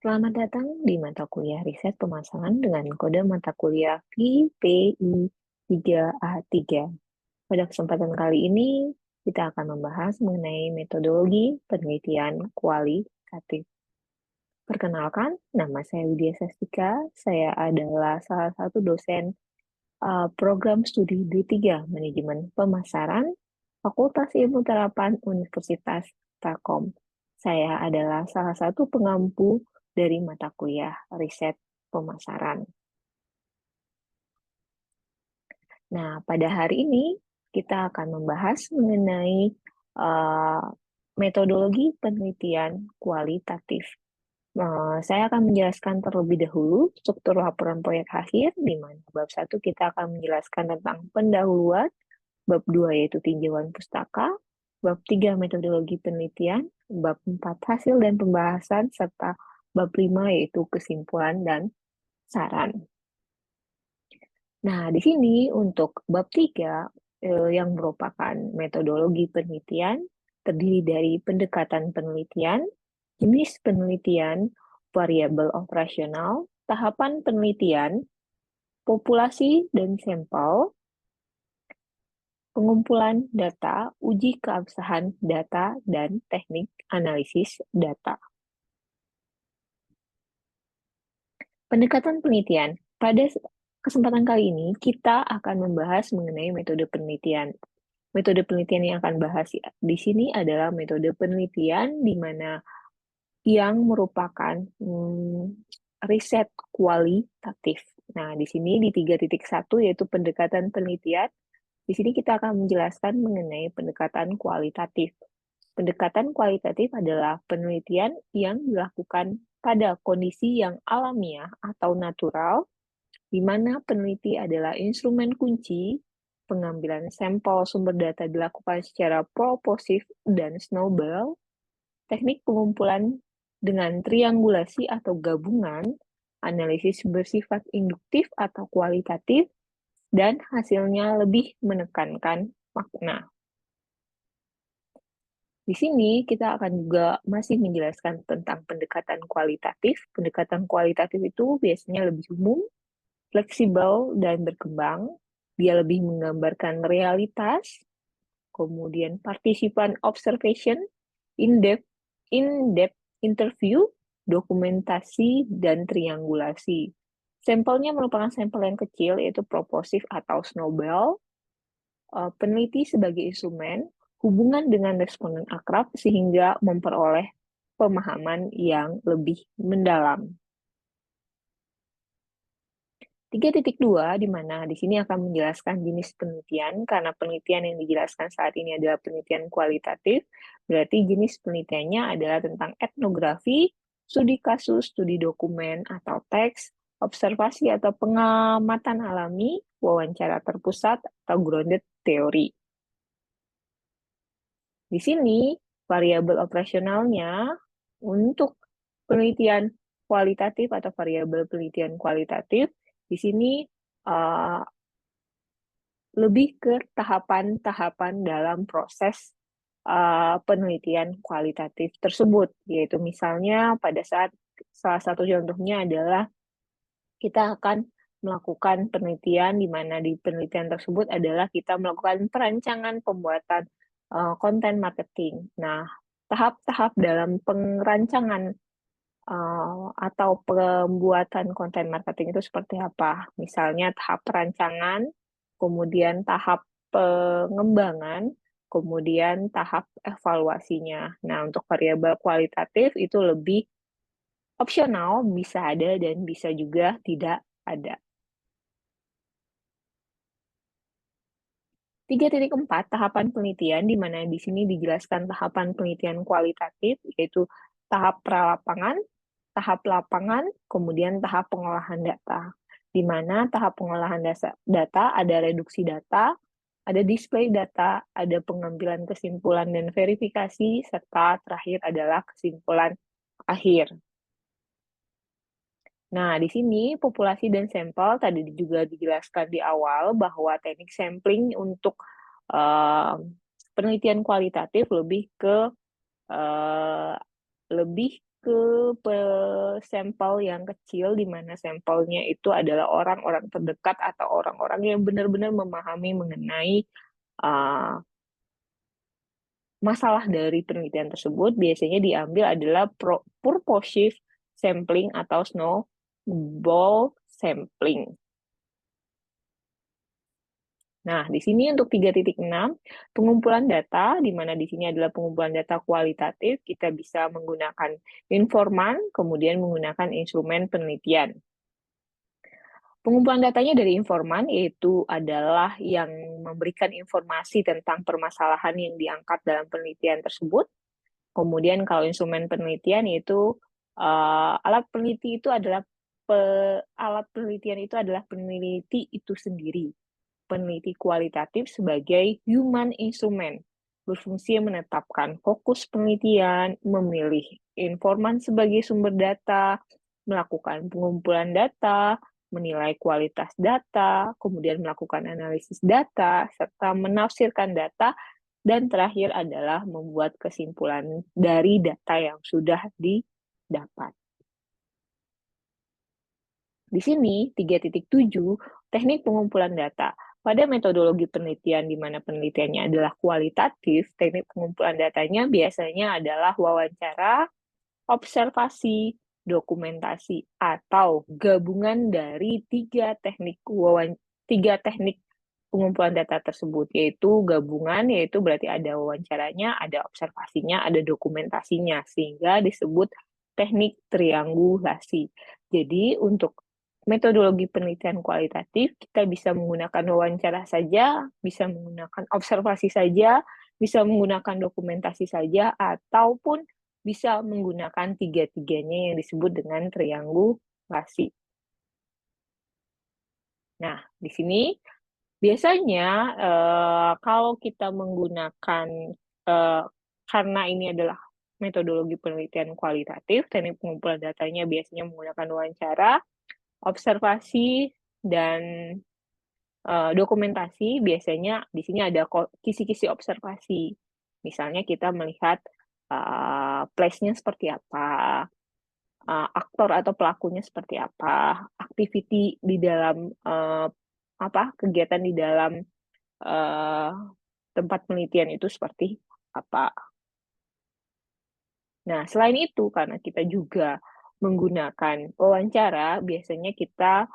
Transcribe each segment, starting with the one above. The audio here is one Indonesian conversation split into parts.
Selamat datang di mata kuliah riset pemasaran dengan kode mata kuliah VPI3A3. Pada kesempatan kali ini, kita akan membahas mengenai metodologi penelitian kualitatif. Perkenalkan, nama saya Widya Sastika. Saya adalah salah satu dosen program studi D3 Manajemen Pemasaran Fakultas Ilmu Terapan Universitas Telkom. Saya adalah salah satu pengampu dari mata kuliah riset pemasaran. Nah, pada hari ini kita akan membahas mengenai metodologi penelitian kualitatif. Saya akan menjelaskan terlebih dahulu struktur laporan proyek akhir, di mana bab 1 kita akan menjelaskan tentang pendahuluan, bab 2 yaitu tinjauan pustaka, bab 3 metodologi penelitian, bab 4 hasil dan pembahasan, serta bab 5 yaitu kesimpulan dan saran. Nah, di sini untuk bab 3 yang merupakan metodologi penelitian, terdiri dari pendekatan penelitian, jenis penelitian, variabel operasional, tahapan penelitian, populasi dan sampel, pengumpulan data, uji keabsahan data, dan teknik analisis data. Pendekatan penelitian. Pada kesempatan kali ini, kita akan membahas mengenai metode penelitian. Metode penelitian yang akan bahas di sini adalah metode penelitian di mana yang merupakan riset kualitatif. Nah, di sini di 3.1 yaitu pendekatan penelitian. Di sini kita akan menjelaskan mengenai pendekatan kualitatif. Pendekatan kualitatif adalah penelitian yang dilakukan pada kondisi yang alamiah atau natural, di mana peneliti adalah instrumen kunci, pengambilan sampel sumber data dilakukan secara proposif dan snowball, teknik pengumpulan dengan triangulasi atau gabungan, analisis bersifat induktif atau kualitatif, dan hasilnya lebih menekankan makna. Di sini kita akan juga masih menjelaskan tentang pendekatan kualitatif. Pendekatan kualitatif itu biasanya lebih umum, fleksibel, dan berkembang. Dia lebih menggambarkan realitas, kemudian partisipan observation, in-depth interview, dokumentasi, dan triangulasi. Sampelnya merupakan sampel yang kecil, yaitu proposif atau snowball. Peneliti sebagai instrumen, hubungan dengan responden akrab sehingga memperoleh pemahaman yang lebih mendalam. 3.2, di mana di sini akan menjelaskan jenis penelitian, karena penelitian yang dijelaskan saat ini adalah penelitian kualitatif, berarti jenis penelitiannya adalah tentang etnografi, studi kasus, studi dokumen atau teks, observasi atau pengamatan alami, wawancara terpusat, atau grounded theory. Di sini, variabel operasionalnya untuk penelitian kualitatif atau variabel penelitian kualitatif, di sini lebih ke tahapan-tahapan dalam proses penelitian kualitatif tersebut, yaitu misalnya pada saat salah satu contohnya adalah kita akan melakukan penelitian di mana di penelitian tersebut adalah kita melakukan perancangan pembuatan konten marketing. Nah, tahap-tahap dalam perancangan atau pembuatan konten marketing itu seperti apa? Misalnya tahap perancangan, kemudian tahap pengembangan, kemudian tahap evaluasinya. Nah, untuk variabel kualitatif itu lebih opsional, bisa ada dan bisa juga tidak ada. 3.4 tahapan penelitian, di mana di sini dijelaskan tahapan penelitian kualitatif, yaitu tahap pralapangan, tahap lapangan, kemudian tahap pengolahan data. Di mana tahap pengolahan data ada reduksi data, ada display data, ada pengambilan kesimpulan dan verifikasi, serta terakhir adalah kesimpulan akhir. Nah, di sini populasi dan sampel tadi juga dijelaskan di awal bahwa teknik sampling untuk penelitian kualitatif lebih ke sampel yang kecil, di mana sampelnya itu adalah orang-orang terdekat atau orang-orang yang benar-benar memahami mengenai uh, masalah dari penelitian tersebut. Biasanya diambil adalah purposive sampling atau snowball sampling. Nah, di sini untuk 3.6, pengumpulan data, di mana di sini adalah pengumpulan data kualitatif, kita bisa menggunakan informan, kemudian menggunakan instrumen penelitian. Pengumpulan datanya dari informan, yaitu adalah yang memberikan informasi tentang permasalahan yang diangkat dalam penelitian tersebut. Kemudian kalau instrumen penelitian, yaitu alat peneliti itu adalah alat penelitian itu adalah peneliti itu sendiri. Peneliti kualitatif sebagai human instrument, berfungsi menetapkan fokus penelitian, memilih informan sebagai sumber data, melakukan pengumpulan data, menilai kualitas data, kemudian melakukan analisis data, serta menafsirkan data, dan terakhir adalah membuat kesimpulan dari data yang sudah didapat. Di sini, 3.7, teknik pengumpulan data. Pada metodologi penelitian di mana penelitiannya adalah kualitatif, teknik pengumpulan datanya biasanya adalah wawancara, observasi, dokumentasi, atau gabungan dari tiga teknik pengumpulan data tersebut, yaitu gabungan, yaitu berarti ada wawancaranya, ada observasinya, ada dokumentasinya, sehingga disebut teknik triangulasi. Jadi untuk metodologi penelitian kualitatif, kita bisa menggunakan wawancara saja, bisa menggunakan observasi saja, bisa menggunakan dokumentasi saja, ataupun bisa menggunakan tiga-tiganya yang disebut dengan triangulasi. Nah, di sini biasanya kalau kita menggunakan, karena ini adalah metodologi penelitian kualitatif, teknik pengumpulan datanya biasanya menggunakan wawancara, observasi, dan dokumentasi. Biasanya di sini ada kisi-kisi observasi. Misalnya kita melihat place-nya seperti apa, aktor atau pelakunya seperti apa, activity di dalam kegiatan di dalam tempat penelitian itu seperti apa. Nah, selain itu, karena kita juga menggunakan wawancara, biasanya kita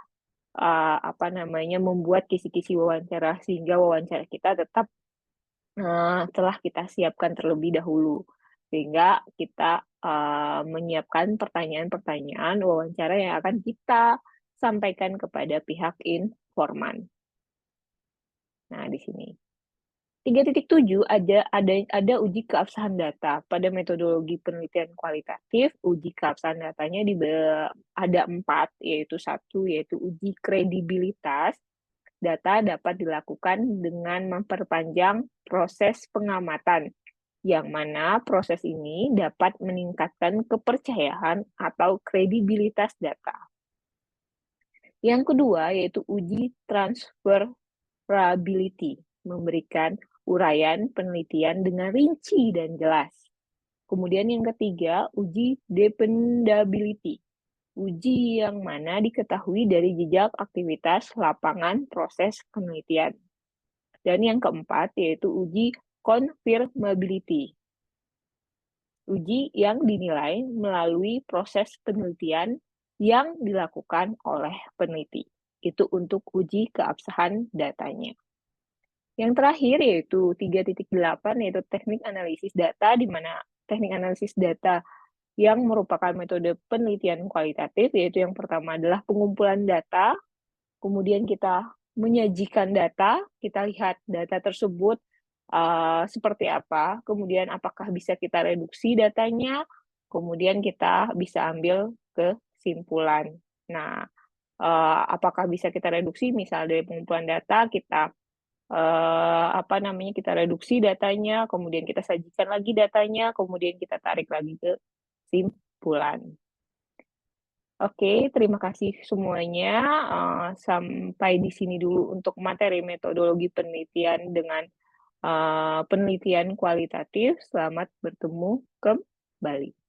membuat kisi-kisi wawancara sehingga wawancara kita tetap telah kita siapkan terlebih dahulu, sehingga kita menyiapkan pertanyaan-pertanyaan wawancara yang akan kita sampaikan kepada pihak informan. Nah, di sini 3.7 ada uji keabsahan data. Pada metodologi penelitian kualitatif, uji keabsahan datanya ada 4, yaitu 1, yaitu uji kredibilitas. Data dapat dilakukan dengan memperpanjang proses pengamatan, yang mana proses ini dapat meningkatkan kepercayaan atau kredibilitas data. Yang kedua, yaitu uji transferability, memberikan uraian penelitian dengan rinci dan jelas. Kemudian yang ketiga, uji dependability, uji yang mana diketahui dari jejak aktivitas lapangan proses penelitian. Dan yang keempat, yaitu uji confirmability, uji yang dinilai melalui proses penelitian yang dilakukan oleh peneliti. Itu untuk uji keabsahan datanya. Yang terakhir yaitu 3.8, yaitu teknik analisis data, di mana teknik analisis data yang merupakan metode penelitian kualitatif, yaitu yang pertama adalah pengumpulan data, kemudian kita menyajikan data, kita lihat data tersebut seperti apa, kemudian apakah bisa kita reduksi datanya, kemudian kita bisa ambil kesimpulan. Nah, apakah bisa kita reduksi? Misal dari pengumpulan data, kita kita reduksi datanya, kemudian kita sajikan lagi datanya, kemudian kita tarik lagi ke kesimpulan. Oke, terima kasih semuanya. Sampai di sini dulu untuk materi metodologi penelitian dengan penelitian kualitatif. Selamat bertemu kembali.